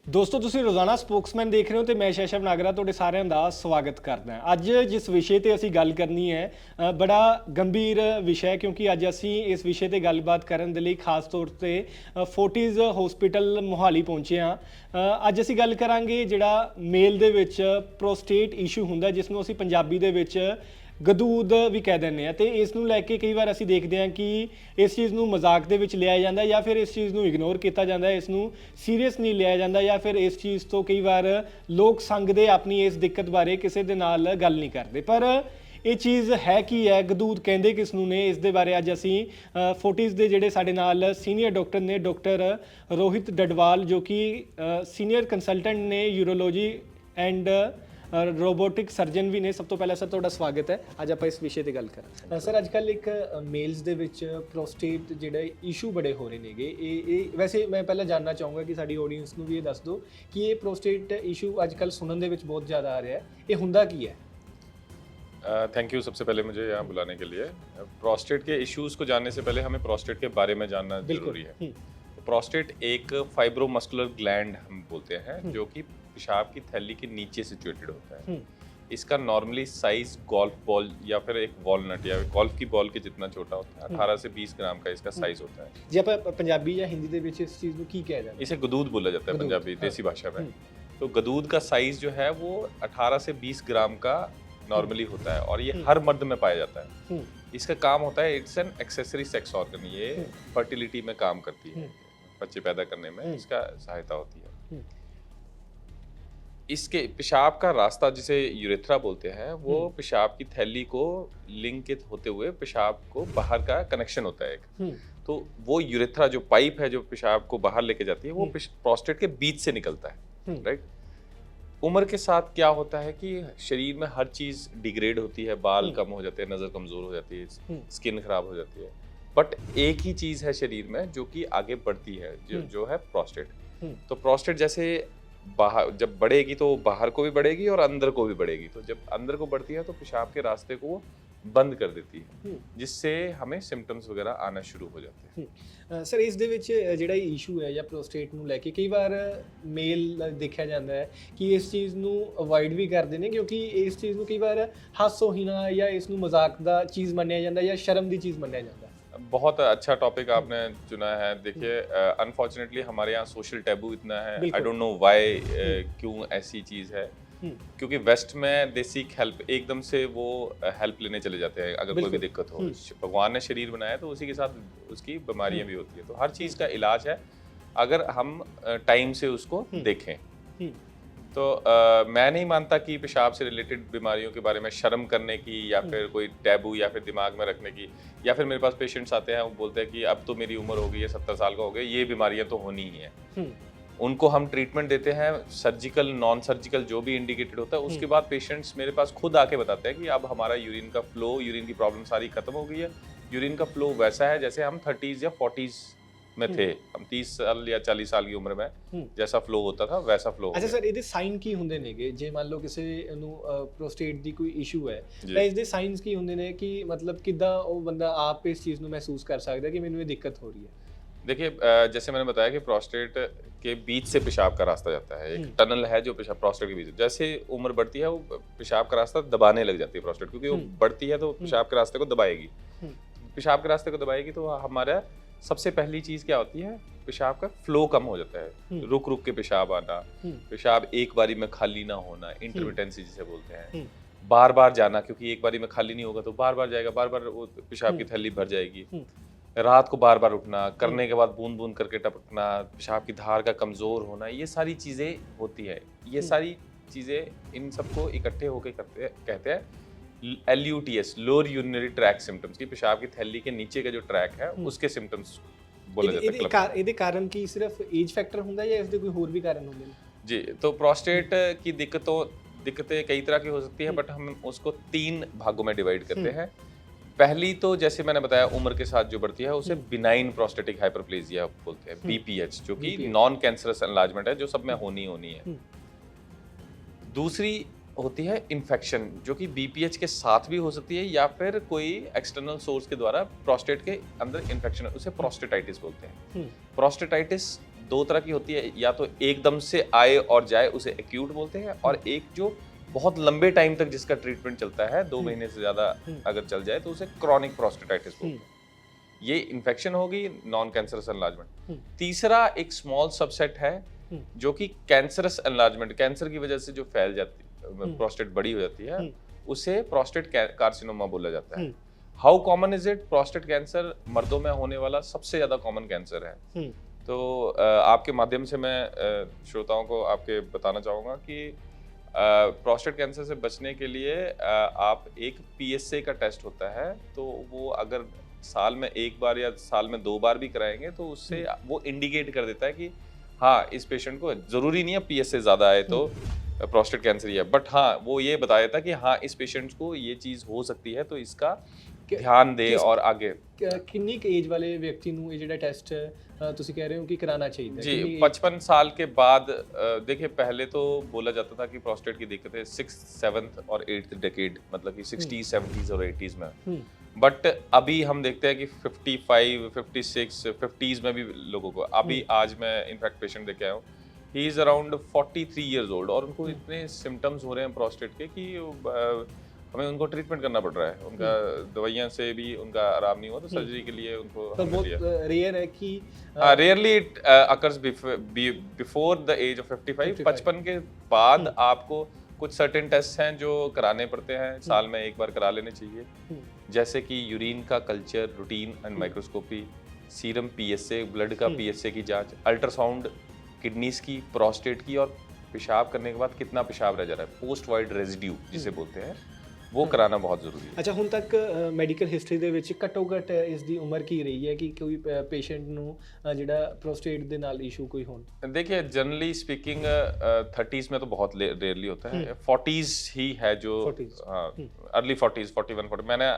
ਦੋਸਤੋ ਤੁਸੀਂ ਰੋਜ਼ਾਨਾ ਸਪੋਕਸਮੈਨ ਦੇਖ ਰਹੇ ਹੋ ਤੇ ਮੈਂ ਸ਼ੈਸ਼ਵ ਨਾਗਰਾ ਤੁਹਾਡੇ ਸਾਰਿਆਂ ਦਾ ਸਵਾਗਤ ਕਰਦਾ ਹਾਂ। ਅੱਜ ਜਿਸ ਵਿਸ਼ੇ ਤੇ ਅਸੀਂ ਗੱਲ ਕਰਨੀ ਹੈ ਬੜਾ ਗੰਭੀਰ ਵਿਸ਼ਾ ਹੈ ਕਿਉਂਕਿ ਅੱਜ ਅਸੀਂ ਇਸ ਵਿਸ਼ੇ ਤੇ ਗੱਲਬਾਤ ਕਰਨ ਦੇ ਲਈ ਖਾਸ ਤੌਰ ਤੇ ਫੋਰਟਿਸ ਹਸਪੀਟਲ ਮੋਹਾਲੀ ਪਹੁੰਚੇ ਹਾਂ। ਅੱਜ ਅਸੀਂ ਗੱਲ ਕਰਾਂਗੇ ਜਿਹੜਾ ਮੇਲ ਦੇ ਵਿੱਚ ਪ੍ਰੋਸਟੇਟ ਇਸ਼ੂ ਹੁੰਦਾ ਜਿਸ ਨੂੰ ਅਸੀਂ ਪੰਜਾਬੀ ਦੇ ਵਿੱਚ ਗਦੂਦ ਵੀ ਕਹਿ ਦਿੰਦੇ ਆ ਤੇ ਇਸ ਨੂੰ ਲੈ ਕੇ ਕਈ ਵਾਰ ਅਸੀਂ ਦੇਖਦੇ ਹਾਂ ਕਿ ਇਸ ਚੀਜ਼ ਨੂੰ ਮਜ਼ਾਕ ਦੇ ਵਿੱਚ ਲਿਆ ਜਾਂਦਾ ਜਾਂ ਫਿਰ ਇਸ ਚੀਜ਼ ਨੂੰ ਇਗਨੋਰ ਕੀਤਾ ਜਾਂਦਾ, ਇਸ ਨੂੰ ਸੀਰੀਅਸ ਨਹੀਂ ਲਿਆ ਜਾਂਦਾ ਜਾਂ ਫਿਰ ਇਸ ਚੀਜ਼ ਤੋਂ ਕਈ ਵਾਰ ਲੋਕ ਸੰਗਦੇ ਆਪਣੀ ਇਸ ਦਿੱਕਤ ਬਾਰੇ ਕਿਸੇ ਦੇ ਨਾਲ ਗੱਲ ਨਹੀਂ ਕਰਦੇ। ਪਰ ਇਹ ਚੀਜ਼ ਹੈ ਕੀ ਹੈ, ਗਦੂਦ ਕਹਿੰਦੇ ਕਿਸ ਨੂੰ ਨੇ, ਇਸ ਦੇ ਬਾਰੇ ਅੱਜ ਅਸੀਂ ਫੋਰਟਿਸ ਦੇ ਜਿਹੜੇ ਸਾਡੇ ਨਾਲ ਸੀਨੀਅਰ ਡਾਕਟਰ ਨੇ, ਡਾਕਟਰ ਰੋਹਿਤ ਡਡਵਾਲ ਜੋ ਕਿ ਸੀਨੀਅਰ ਕੰਸਲਟੈਂਟ ਨੇ ਯੂਰੋਲੋਜੀ ਐਂਡ ਰੋਬੋਟਿਕ ਸਰਜਨ ਵੀ ਨੇ। ਸਭ ਤੋਂ ਪਹਿਲਾਂ ਸਰ ਤੁਹਾਡਾ ਸਵਾਗਤ ਹੈ। ਅੱਜ ਆਪਾਂ ਇਸ ਵਿਸ਼ੇ ਤੇ ਗੱਲ ਕਰਾਂਗੇ। ਸਰ ਅੱਜ ਕੱਲ੍ਹ ਇੱਕ ਮੇਲਸ ਦੇ ਵਿੱਚ ਪ੍ਰੋਸਟੇਟ ਜਿਹੜਾ ਇਸ਼ੂ ਬੜੇ ਹੋ ਰਹੇ ਨੇਗੇ, ਇਹ ਵੈਸੇ ਮੈਂ ਪਹਿਲਾਂ ਜਾਣਨਾ ਚਾਹੂੰਗਾ ਕਿ ਸਾਡੀ ਆਡੀਅנס ਨੂੰ ਵੀ ਇਹ ਦੱਸ ਦਿਓ ਕਿ ਇਹ ਪ੍ਰੋਸਟੇਟ ਇਸ਼ੂ ਅੱਜ ਕੱਲ੍ਹ ਸੁਣਨ ਦੇ ਵਿੱਚ बहुत ज़्यादा आ रहा है, ये ਹੁੰਦਾ ਕੀ है? थैंक यू सबसे पहले मुझे यहाँ बुलाने के लिए। प्रोस्टेट के इश्यूज को जानने से पहले हमें प्रोस्टेट के बारे में जानना जरूरी है। प्रोस्टेट एक फाइब्रोमस्कुलर ग्लैंड हम बोलते हैं जो कि पेशाब की थैली के नीचे सिचुएटेड होता है। इसका नॉर्मली साइज गोल्फ बॉल या फिर एक वॉलनट या गोल्फ की बॉल के जितना छोटा होता है। 18 से 20 ग्राम का इसका साइज होता है। ਜੇ ਆਪਾਂ ਪੰਜਾਬੀ ਜਾਂ ਹਿੰਦੀ ਦੇ ਵਿੱਚ ਇਸ ਚੀਜ਼ ਨੂੰ ਕੀ ਕਿਹਾ ਜਾਂਦਾ? इसे गदूद बोला जाता है पंजाबी देसी भाषा में। तो गदूद का साइज जो है वो 18 से 20 ग्राम का नॉर्मली होता है और ये हर मर्द में पाया जाता है। इसका काम होता है, it's an accessory sex organ, ये फर्टिलिटी में काम करती है, बच्चे पैदा करने में इसका सहायता होती है। इसके पेशाब का रास्ता जिसे यूरेथ्रा बोलते हैं वो पेशाब की थैली को लिंकित होते हुए पेशाब को बाहर का कनेक्शन होता है एक। तो वो यूरेथ्रा जो पाइप है जो पेशाब को बाहर लेके जाती है वो प्रोस्टेट के बीच से निकलता है, राइट। उम्र के साथ क्या होता है कि शरीर में हर चीज डिग्रेड होती है, बाल कम हो जाते हैं, नजर कमजोर हो जाती है, स्किन खराब हो जाती है, बट एक ही चीज है शरीर में जो कि आगे बढ़ती है जो है प्रोस्टेट। तो प्रोस्टेट जैसे बाहर जब बढ़ेगी तो बाहर को भी बढ़ेगी और अंदर को भी बढ़ेगी। तो जब अंदर को बढ़ती है तो पेशाब के रास्ते को बंद कर देती है जिससे हमें सिम्टम्स वगैरह आना शुरू हो जाते हैं। ਸਰ ਇਸ ਦੇ ਵਿੱਚ ਜਿਹੜਾ ਇਸ਼ੂ ਹੈ ਜਾਂ ਪ੍ਰੋਸਟੇਟ ਨੂੰ ਲੈ ਕੇ ਕਈ ਵਾਰ ਮੇਲ ਦੇਖਿਆ ਜਾਂਦਾ ਹੈ ਕਿ ਇਸ ਚੀਜ਼ ਨੂੰ ਅਵੋਇਡ ਵੀ ਕਰਦੇ ਨੇ ਕਿਉਂਕਿ ਇਸ ਚੀਜ਼ ਨੂੰ ਕਈ ਵਾਰ ਹਾਸੋਹੀਣਾ ਜਾਂ ਇਸ ਨੂੰ ਮਜ਼ਾਕ ਦਾ ਚੀਜ਼ ਮੰਨਿਆ ਜਾਂਦਾ ਜਾਂ ਸ਼ਰਮ ਦੀ ਚੀਜ਼ ਮੰਨਿਆ ਜਾਂਦਾ। बहुत अच्छा टॉपिक आपने चुना है। देखिए अनफॉर्चुनेटली हमारे यहाँ सोशल टैबू इतना है, आई डोंट नो व्हाई, क्यों ऐसी चीज़ है। क्योंकि वेस्ट में दे सीक हेल्प, एकदम से वो हेल्प लेने चले जाते हैं अगर कोई भी दिक्कत हो। भगवान ने शरीर बनाया तो उसी के साथ उसकी बीमारियां भी होती है। तो हर चीज़ का इलाज है अगर हम टाइम से उसको देखें। तो मैं नहीं मानता कि पेशाब से रिलेटेड बीमारियों के बारे में शर्म करने की या फिर कोई टैबू या फिर दिमाग में रखने की, या फिर मेरे पास पेशेंट्स आते हैं वो बोलते हैं कि अब तो मेरी उम्र हो गई है, 70 साल का हो गया, ये बीमारियां तो होनी ही है। उनको हम ट्रीटमेंट देते हैं, सर्जिकल नॉन सर्जिकल जो भी इंडिकेटेड होता है। उसके बाद पेशेंट्स मेरे पास खुद आके बताते हैं कि अब हमारा यूरिन का फ्लो, यूरिन की प्रॉब्लम सारी खत्म हो गई है, यूरिन का फ्लो वैसा है जैसे हम 30s या 40s में थे। हम 30 साल या 40 साल की उम्र में जैसा फ्लो होता था वैसा फ्लो। ਅੱਛਾ ਸਰ, ਇਹਦੇ ਸਾਈਨ ਕੀ ਹੁੰਦੇ ਨੇਗੇ ਜੇ ਮੰਨ ਲਓ ਕਿਸੇ ਨੂੰ ਪ੍ਰੋਸਟੇਟ ਦੀ ਕੋਈ ਇਸ਼ੂ ਹੈ ਤਾਂ ਇਸ ਦੇ ਸਾਈਨਸ ਕੀ ਹੁੰਦੇ ਨੇ ਕਿ मतलब ਕਿੱਦਾਂ ਉਹ ਬੰਦਾ ਆਪ ਇਸ ਚੀਜ਼ ਨੂੰ ਮਹਿਸੂਸ ਕਰ ਸਕਦਾ ਕਿ ਮੈਨੂੰ ਇਹ ਦਿੱਕਤ हो रही है? देखिए जैसे मैंने बताया कि प्रोस्टेट के बीच से पेशाब का रास्ता जाता है, एक टनल है जो पेशाब प्रोस्टेट के बीच, जैसे उम्र बढ़ती है वो पेशाब का रास्ता दबाने लग जाती है प्रोस्टेट, क्योंकि वो बढ़ती है तो पेशाब के रास्ते को दबाएगी। पेशाब के रास्ते को दबाएगी तो हमारा सबसे पहली चीज क्या होती है, पेशाब का फ्लो कम हो जाता है, रुक रुक के पेशाब आना, पेशाब एक बारी में खाली ना होना, इंटरमिटेंसी जिसे बोलते हैं, बार बार जाना, क्योंकि एक बारी में खाली नहीं होगा तो बार बार जाएगा, बार बार वो पेशाब की थैली भर जाएगी। रात को बार बार उठना, करने के बाद बूंद बूंद करके टपकना, पेशाब की धार का कमजोर होना, ये सारी चीजें होती है। ये सारी चीजें इन सबको इकट्ठे होकर कहते हैं LUTS, lower urinary track symptoms, की पेशाब की थैली के नीचे का जो ट्रैक है उसके सिम्टम्स बोला जाता है। ਇਹਦੇ ਕਾਰਨ ਕੀ ਸਿਰਫ ਏਜ ਫੈਕਟਰ ਹੁੰਦਾ ਜਾਂ ਇਸ ਦੇ ਕੋਈ ਹੋਰ ਵੀ ਕਾਰਨ ਹੁੰਦੇ ਨੇ? जी, तो प्रोस्टेट की दिक्कतें कई तरह की हो सकती है, बट हम उसको 3 भागों में डिवाइड करते हैं। पहली तो जैसे मैंने बताया उम्र के साथ जो बढ़ती है उसे बिनाइन प्रोस्टेटिक हाइपरप्लेजिया बोलते हैं, BPH, जो कि नॉन कैंसरस एनलार्जमेंट है जो सब में होनी है। दूसरी होती है इन्फेक्शन, जो कि BPH के साथ भी हो सकती है या फिर कोई एक्सटर्नल सोर्स के द्वारा प्रोस्टेट के अंदर इन्फेक्शन, उसे प्रोस्टेटाइटिस बोलते हैं। प्रोस्टेटाइटिस दो तरह की होती है, या तो एकदम से आए और जाए उसे एक्यूट बोलते हैं, और एक जो बहुत लंबे टाइम तक जिसका ट्रीटमेंट चलता है, 2 महीने से ज्यादा अगर चल जाए तो उसे क्रॉनिक प्रोस्टेटाइटिस बोलते हैं। ये इन्फेक्शन होगी, नॉन कैंसरस एनलार्जमेंट। तीसरा एक स्मॉल सबसेट है जो कि कैंसरस एनलार्जमेंट, कैंसर की वजह से जो फैल जाती है, प्रोस्टेट बड़ी हो जाती है, उसे प्रोस्टेट कार्सिनोमा बोला जाता है। How common is it? Prostate cancer मर्दों में होने वाला सबसे ज्यादा कॉमन कैंसर है। तो आपके माध्यम से मैं श्रोताओं को आपके बताना चाहूँगा कि प्रोस्टेट कैंसर से बचने के लिए आप एक PSA का टेस्ट होता है, तो वो अगर साल में 1 बार या साल में 2 बार भी कराएंगे तो उससे वो इंडिकेट कर देता है कि हाँ, इस पेशेंट को, जरूरी नहीं है PSA ज़्यादा आए तो प्रोस्टेट कैंसर ही है, बट हाँ वो ये बता देता है कि हाँ इस पेशेंट को ये चीज़ हो सकती है, तो इसका ध्यान दे और आगे। किन्नी एज वाले व्यक्ति ਨੂੰ ਇਹ ਜਿਹੜਾ ਟੈਸਟ ਤੁਸੀਂ ਕਹਿ ਰਹੇ ਹੋ ਕਿ कराना चाहिए जी 55 साल के बाद देखिए, पहले तो बोला जाता था कि प्रोस्टेट की दिक्कतें 6th, 7th और 8th डेकेड, मतलब कि 60s, 70s और 80s में, बट अभी हम देखते हैं कि 55, 56, 50s में भी लोगों को, अभी आज मैं इनफैक्ट पेशेंट देख के आया हूँ, he is around 43 years old, और उनको इतने सिम्टम्स हो रहे हैं प्रोस्टेट के कि हमें उनको ट्रीटमेंट करना पड़ रहा है। उनका दवाइयां से भी उनका आराम नहीं हुआ, तो सर्जरी के लिए उनको तो बहुत रेयर है कि rarely it occurs before the age of 55। 55 के बाद आपको कुछ सर्टेन टेस्ट हैं जो कराने पड़ते हैं, साल में 1 बार करा लेने चाहिए, जैसे कि यूरिन का culture, routine and microscopy, serum PSA, blood का PSA की जांच, अल्ट्रासाउंड किडनीज की, प्रोस्टेट की, और पेशाब करने के बाद कितना पेशाब रह जा रहा है, पोस्ट वाइड रेजिड्यू जिसे बोलते हैं, वो कराना बहुत जरूरी है। अच्छा, ਹੁਣ ਤੱਕ ਮੈਡੀਕਲ ਹਿਸਟਰੀ ਦੇ ਵਿੱਚ ਘੱਟੋ ਘੱਟ ਇਸ ਦੀ ਉਮਰ ਕੀ ਰਹੀ ਹੈ ਕਿ ਕੋਈ ਪੇਸ਼ੈਂਟ ਨੂੰ ਜਿਹੜਾ प्रोस्टेट ਦੇ ਨਾਲ इशू कोई होन? देखिए जनरली स्पीकिंग 30s में तो बहुत रेयरली होता है, 40s ही है जो, अर्ली 40s, 41, 40, मैंने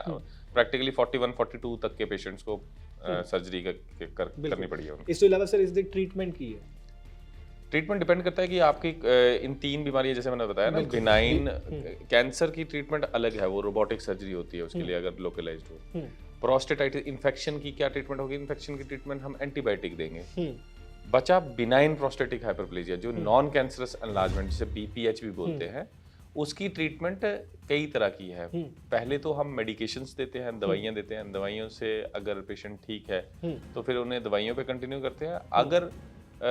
प्रैक्टिकली 41, 42 तक के पेशेंट्स को सर्जरी करनी पड़ी है। ਇਸ ਤੋਂ ਇਲਾਵਾ ਸਰ ਇਸ ਦੀ ट्रीटमेंट ਕੀ है? ट्रीटमेंट डिपेंड करता है कि आपकी इन 3 बीमारियां, जैसे मैंने बताया ना, बिनाइन कैंसर की ट्रीटमेंट अलग है, वो रोबोटिक सर्जरी होती है उसके लिए अगर लोकलाइज्ड हो। प्रोस्टेटाइटिस इन्फेक्शन की क्या ट्रीटमेंट होगी? इन्फेक्शन की ट्रीटमेंट हम एंटीबायोटिक देंगे। बचा बिनाइन प्रोस्टेटिक हाइपरप्लेजिया, जो नॉन कैंसरस एनलार्जमेंट, जिसे BPH भी बोलते हैं, उसकी ट्रीटमेंट कई तरह की है। पहले तो हम मेडिकेशंस देते हैं, दवाइयाँ देते हैं, दवाइयों से अगर पेशेंट ठीक है तो फिर उन्हें दवाइयों पे कंटिन्यू करते हैं। अगर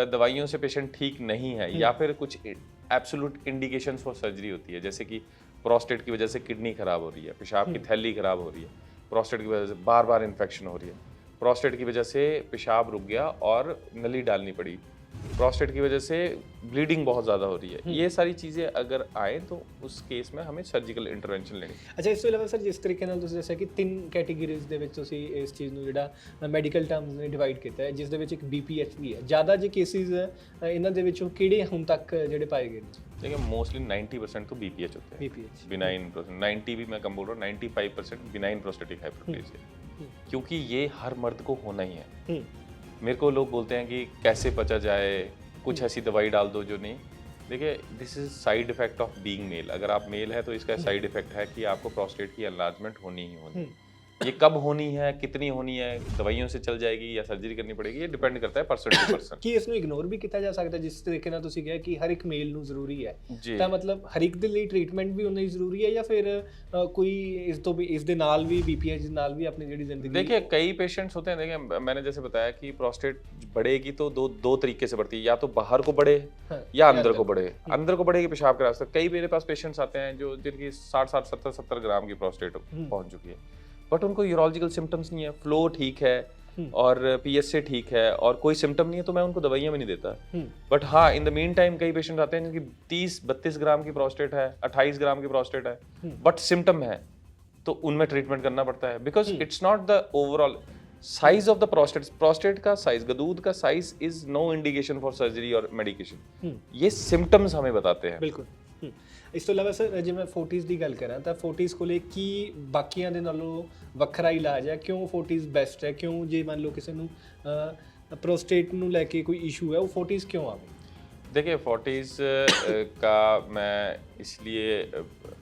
दवाइयों से पेशेंट ठीक नहीं है या फिर कुछ एब्सोल्यूट इंडिकेशंस फॉर सर्जरी होती है, जैसे कि प्रोस्टेट की वजह से किडनी खराब हो रही है, पेशाब की थैली खराब हो रही है, प्रोस्टेट की वजह से बार बार इन्फेक्शन हो रही है, प्रोस्टेट की वजह से पेशाब रुक गया और नली डालनी पड़ी, प्रोस्टेट की वजह से ब्लीडिंग बहुत ज़्यादा हो रही है, ये सारी चीज़ें अगर आए तो उस केस में हमें सर्जिकल इंटरवेंशन लेनी। अच्छा, ਇਸ ਤੋਂ ਇਲਾਵਾ ਸਰ ਜਿਸ ਤਰੀਕੇ ਨਾਲ ਤੁਸੀਂ ਦੱਸਿਆ ਕਿ 3 ਕੈਟੇਗਰੀਜ਼ ਦੇ ਵਿੱਚ ਤੁਸੀਂ ਇਸ ਚੀਜ਼ ਨੂੰ ਜਿਹੜਾ ਮੈਡੀਕਲ ਟਰਮਸ ਨੇ ਡਿਵਾਈਡ ਕੀਤਾ ਹੈ, ਜਿਸ ਦੇ ਵਿੱਚ ਇੱਕ BPH ਵੀ ਹੈ, ਜ਼ਿਆਦਾ ਜੇ ਕੇਸਿਸ ਇਹਨਾਂ ਦੇ ਵਿੱਚੋਂ ਕਿਹੜੇ ਹੁਣ ਤੱਕ ਜਿਹੜੇ ਪਾਏ ਗਏ ਨੇ? देखिए मोस्टली 90% तो BPH होते हैं, BPH बिनाइन, 90 भी मैं कम बोल रहा हूँ, 95% बिनाइन प्रोस्टेटिक हाइपरप्लेजिया, क्योंकि ये हर मर्द को होना ही है। मेरे को लोग बोलते हैं कि कैसे बचा जाए, कुछ ऐसी दवाई डाल दो जो नहीं। देखिए this is side effect of being male. अगर आप मेल है तो इसका साइड इफेक्ट है कि आपको प्रोस्टेट की एनलार्जमेंट होनी ही होनी। ये कब होनी है, कितनी होनी है, दवाइयों से चल जाएगी या सर्जरी करनी पड़ेगी, ये डिपेंड करता है पर्सन टू पर्सन। ਕੀ ਇਸ ਨੂੰ ਇਗਨੋਰ ਵੀ ਕੀਤਾ ਜਾ ਸਕਦਾ? ਜਿਸ ਤਰੀਕੇ ਨਾਲ ਤੁਸੀਂ ਕਿਹਾ ਕਿ ਹਰ ਇੱਕ ਮੇਲ ਨੂੰ ਜ਼ਰੂਰੀ ਹੈ, ਜੀ। ਤਾਂ ਮਤਲਬ ਹਰ ਇੱਕ ਦੇ ਲਈ ਟ੍ਰੀਟਮੈਂਟ ਵੀ ਉਨਾ ਹੀ ਜ਼ਰੂਰੀ ਹੈ, ਜਾਂ ਫਿਰ ਕੋਈ ਇਸ ਤੋਂ ਵੀ, ਇਸ ਦੇ ਨਾਲ ਵੀ BPH ਦੇ ਨਾਲ ਵੀ अपनी ਜਿਹੜੀ ਜ਼ਿੰਦਗੀ? देखिए कई पेशेंट्स होते हैं, देखिए मैंने जैसे बताया कि प्रोस्टेट बढ़ेगी तो दो तरीके से बढ़ती है, या तो बाहर को बढ़े या अंदर को बढ़े। अंदर को बढ़ेगी पेशाब के रास्ते। कई मेरे पास पेशेंट्स आते हैं जो जिनकी 60, 70 ग्राम की प्रोस्टेट पहुंच चुकी है, बट उनको यूरोलॉजिकल सिम्टम्स नहीं है, फ्लो ठीक है और PSA ठीक है और कोई सिम्टम नहीं है, तो मैं उनको दवाइयाँ भी नहीं देता। बट हाँ, इन द मीन टाइम कई पेशेंट आते हैं जिनकी 30-32 ग्राम की प्रोस्टेट है, 28 ग्राम की प्रोस्टेट है, बट सिम्टम है, तो उनमें ट्रीटमेंट करना पड़ता है, because it's not the overall size of the prostate. Prostate का साइज, गदूद का size is no indication for surgery और मेडिकेशन। ये सिम्टम्स हमें बताते हैं। बिल्कुल। ਇਸ ਤੋਂ ਇਲਾਵਾ ਸਰ ਜੇ ਮੈਂ 40s ਦੀ ਗੱਲ ਕਰਾਂ ਤਾਂ 40s ਕੋਲੇ ਕੀ ਬਾਕੀਆਂ ਦੇ ਨਾਲੋਂ ਵੱਖਰਾ ਇਲਾਜ ਹੈ? ਕਿਉਂ 40s ਬੈਸਟ ਹੈ? ਕਿਉਂ ਜੇ ਮੰਨ ਲਓ ਕਿਸੇ ਨੂੰ प्रोस्टेट ਨੂੰ ਲੈ ਕੇ ਕੋਈ ਇਸ਼ੂ ਹੈ, ਉਹ 40s क्यों आ गई? देखिए 40s का मैं इसलिए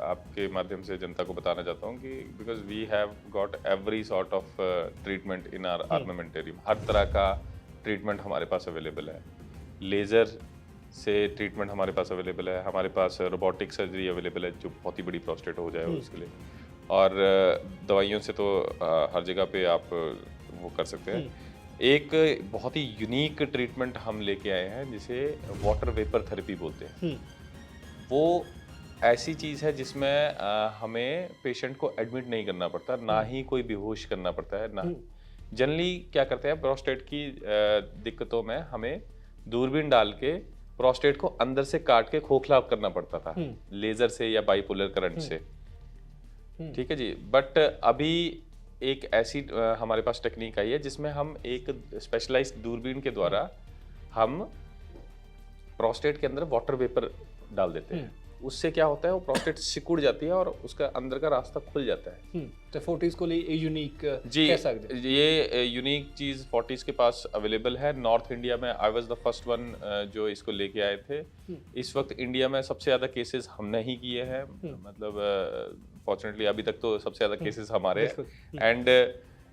आपके माध्यम से जनता को बताना चाहता हूँ कि because we have got every sort of treatment in our armamentarium. हर तरह का ट्रीटमेंट हमारे पास अवेलेबल है। लेज़र से ट्रीटमेंट हमारे पास अवेलेबल है, हमारे पास रोबोटिक सर्जरी अवेलेबल है जो बहुत ही बड़ी प्रोस्टेट हो जाए उसके लिए, और दवाइयों से तो हर जगह पे आप वो कर सकते हैं। एक बहुत ही यूनिक ट्रीटमेंट हम लेके आए हैं जिसे वाटर वेपर थेरेपी बोलते हैं। वो ऐसी चीज़ है जिसमें हमें पेशेंट को एडमिट नहीं करना पड़ता, ना ही कोई बेहोश करना पड़ता है, ना जनरली क्या करते हैं प्रोस्टेट की दिक्कतों में हमें दूरबीन डाल के प्रोस्टेट को अंदर से काट के खोखला करना पड़ता था लेजर से या बाइपोलर करंट से, ठीक है जी। बट अभी एक ऐसी हमारे पास टेक्निक आई है जिसमें हम एक स्पेशलाइज्ड दूरबीन के द्वारा हम प्रोस्टेट के अंदर वाटर वेपर डाल देते हैं। उससे क्या होता है, वो प्रोस्टेट सिकुड़ जाती है और उसका अंदर का रास्ता खुल जाता है। तो फोर्टिस को लिए यूनिक जी, कह सकते हैं। ये यूनिक चीज़ फोर्टिस के पास अवेलेबल है। नॉर्थ इंडिया में I was the first one जो इसको लेके आए थे। इस वक्त इंडिया में सबसे ज़्यादा केसेस हमने ही किए हैं, मतलब फॉर्चुनेटली अभी तक तो सबसे ज़्यादा केसेस हमारे हैं। एंड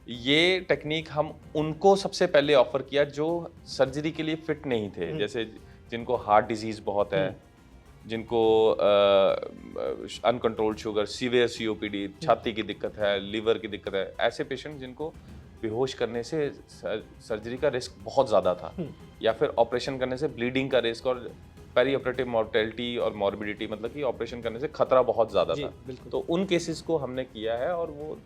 ये टेक्निक हम उनको सबसे पहले ऑफर किया जो सर्जरी के लिए फिट नहीं थे, जैसे जिनको हार्ट डिजीज़ बहुत है, जिनको अनकंट्रोल्ड शुगर, सीवियर सीओपीडी, छाती की दिक्कत है, लीवर की दिक्कत है, ऐसे पेशेंट जिनको बेहोश करने से सर्जरी का रिस्क बहुत ज़्यादा था, या फिर ऑपरेशन करने से ब्लीडिंग का रिस्क और पेरी ऑपरेटिव मॉर्टेलिटी और मॉर्बिडिटी, मतलब कि ऑपरेशन करने से खतरा बहुत ज़्यादा था। तो उन केसेस को हमने किया है और वो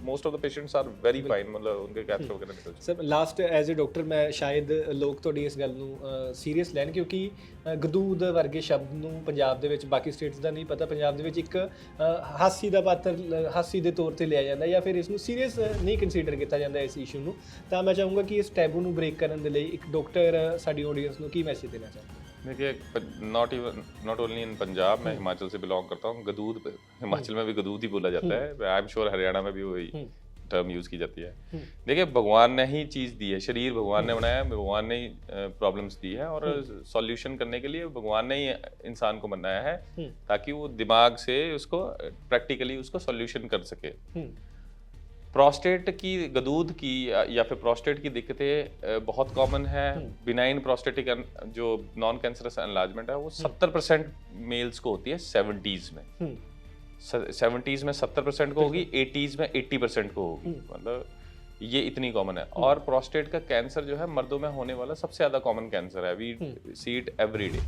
most of the patients are very fine, मतलब उनके कैंसर वगैरह निकल जाते हैं। Sir last as a doctor मैं ਸ਼ਾਇਦ ਲੋਕ ਤੁਹਾਡੀ ਇਸ ਗੱਲ ਨੂੰ ਸੀਰੀਅਸ ਲੈਣ, ਕਿਉਂਕਿ ਗਦੂਦ ਵਰਗੇ ਸ਼ਬਦ ਨੂੰ ਪੰਜਾਬ ਦੇ ਵਿੱਚ, ਬਾਕੀ ਸਟੇਟਸ ਦਾ ਨਹੀਂ ਪਤਾ, ਪੰਜਾਬ ਦੇ ਵਿੱਚ ਇੱਕ ਹਾਸੀ ਦਾ ਪਾਤਰ, ਹਾਸੀ ਦੇ ਤੌਰ ਤੇ ਲਿਆ ਜਾਂਦਾ ਜਾਂ ਫਿਰ ਇਸ ਨੂੰ ਸੀਰੀਅਸ ਨਹੀਂ ਕੰਸੀਡਰ ਕੀਤਾ ਜਾਂਦਾ ਇਸ ਇਸ਼ੂ ਨੂੰ। ਤਾਂ ਮੈਂ ਚਾਹੂੰਗਾ ਕਿ ਇਸ ਟੈਬੂ ਨੂੰ ਬ੍ਰੇਕ ਕਰਨ ਦੇ ਲਈ ਇੱਕ ਡਾਕਟਰ ਸਾਡੀ ਆਡੀਅנס ਨੂੰ ਕੀ ਮੈਸੇਜ ਦੇਣਾ ਚਾਹੁੰਦਾ? देखिए, नॉट ओनली इन पंजाब, मैं हिमाचल से बिलोंग करता हूँ। गदूद हिमाचल में भी गदूद ही बोला जाता है, आई एम श्योर हरियाणा में भी वही टर्म यूज की जाती है। देखिए, भगवान ने ही चीज़ दी है, शरीर भगवान ने बनाया, भगवान ने ही प्रॉब्लम्स दी है, और सॉल्यूशन करने के लिए भगवान ने ही इंसान को बनाया है ताकि वो दिमाग से उसको प्रैक्टिकली उसको सॉल्यूशन कर सके। प्रोस्टेट की, गदूद की या फिर प्रोस्टेट की दिक्कतें बहुत कॉमन है। बिनाइन प्रोस्टेटिक जो नॉन कैंसरस एनलार्जमेंट है वो 70% मेल्स को होती है 70s में, 70s में 70% को होगी, 80s में 80% को होगी, मतलब ये इतनी कॉमन है। और प्रोस्टेट का कैंसर जो है मर्दों में होने वाला सबसे ज़्यादा कॉमन कैंसर है, we see it every day.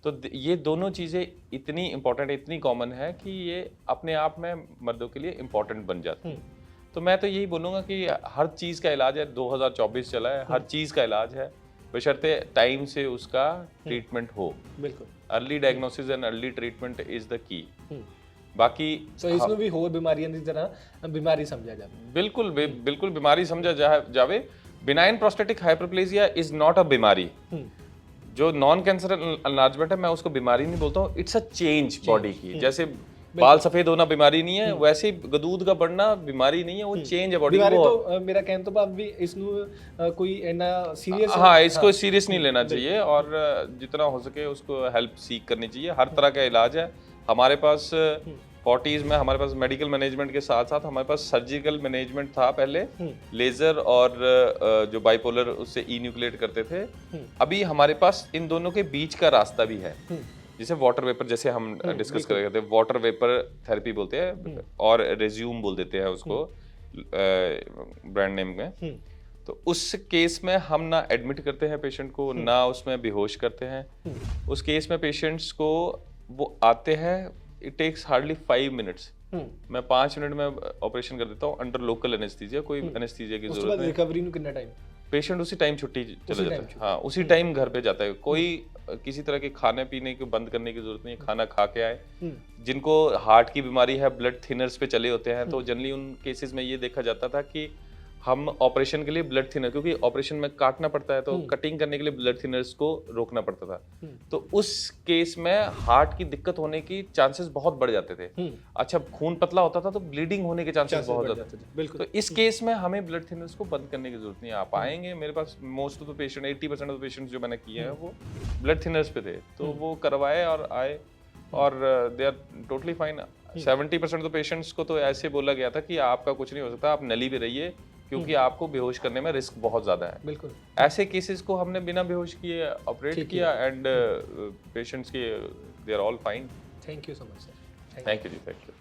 तो ये दोनों चीज़ें इतनी इंपॉर्टेंट, इतनी कॉमन है कि ये अपने आप में मर्दों के लिए इम्पोर्टेंट बन जाती है। तो मैं तो यही बोलूँगा कि हर चीज़ का इलाज है, 2024 चला है, हर चीज़ का इलाज है, बशर्ते टाइम से उसका ट्रीटमेंट हो। बिल्कुल, early diagnosis and early treatment is the key. बाकी ਸੋ ਇਸ ਨੂੰ ਵੀ ਹੋਰ ਬਿਮਾਰੀਆਂ ਦੀ ਤਰ੍ਹਾਂ ਬਿਮਾਰੀ ਸਮਝਿਆ ਜਾਵੇ। बिल्कुल बिल्कुल बीमारी समझा जावे। Benign prostatic hyperplasia is not a बीमारी। जो नॉन कैंसर एनलार्जमेंट है मैं उसको बीमारी नहीं बोलता हूँ, इट्स अ चेंज बॉडी की। जैसे बाल सफेद होना बीमारी नहीं है, वैसे ही गदूद का बढ़ना बीमारी नहीं है, वो चेंज है बॉडी बीमारी को। तो मेरा कहने तो भाव भी इसनु कोई इतना सीरियस, हाँ, इसको सीरियस नहीं लेना चाहिए और जितना हो सके उसको हेल्प सीख करनी चाहिए। हर तरह का इलाज है हमारे पास। 40s में हमारे पास मेडिकल मैनेजमेंट के साथ साथ हमारे पास सर्जिकल मैनेजमेंट था पहले, लेजर और जो बाइपोलर उससे ई न्यूक्लिएट करते थे। अभी हमारे पास इन दोनों के बीच का रास्ता भी है, जिसे वाटर वेपर, जैसे हम डिस्कस कर रहे थे, वाटर वेपर थेरेपी बोलते हैं और रेज्यूम बोल देते हैं उसको ब्रांड नेम में। तो उस केस में हम ना एडमिट करते हैं पेशेंट को, ना उसमें बेहोश करते हैं। उस केस में पेशेंट्स को वो आते हैं, इट टेक्स हार्डली 5 मिनट्स। मैं 5 मिनट में ऑपरेशन कर देता हूँ अंडर लोकल एनेस्थीसिया, कोई एनेस्थीसिया की जरूरत नहीं। रिकवरी में कितना टाइम? पेशेंट उसी टाइम छुट्टी चला जाता है, हाँ उसी टाइम घर पे जाता है। कोई किसी तरह के खाने पीने को बंद करने की जरूरत नहीं है, खाना खा के आए। जिनको हार्ट की बीमारी है, ब्लड थिनर्स पे चले होते हैं, तो जनरली उन केसेस में ये देखा जाता था कि हम ऑपरेशन के लिए ब्लड थिनर, क्योंकि ऑपरेशन में काटना पड़ता है तो कटिंग करने के लिए ब्लड थिनर्स को रोकना पड़ता था। तो उस केस में हार्ट की दिक्कत होने की चांसेस बहुत बढ़ जाते थे। अच्छा, खून पतला होता था तो ब्लीडिंग होने के चांसेस बहुत जाते थे। तो इस केस में हमें ब्लड थिनर्स को बंद करने की जरूरत नहीं है। आप आएंगे मेरे पास, most of the patient, 80% of the patients जो मैंने किए हैं वो ब्लड थिनर्स पे थे, तो वो करवाए और आए और they are totally fine. 70% of the patients को तो ऐसे बोला गया था कि आपका कुछ नहीं हो सकता, आप नली पे रहिए, क्योंकि आपको बेहोश करने में रिस्क बहुत ज़्यादा है। बिल्कुल। ऐसे केसेस को हमने बिना बेहोश किए ऑपरेट किया एंड पेशेंट्स के they are all fine. Thank you so much sir. Thank you ji, thank you.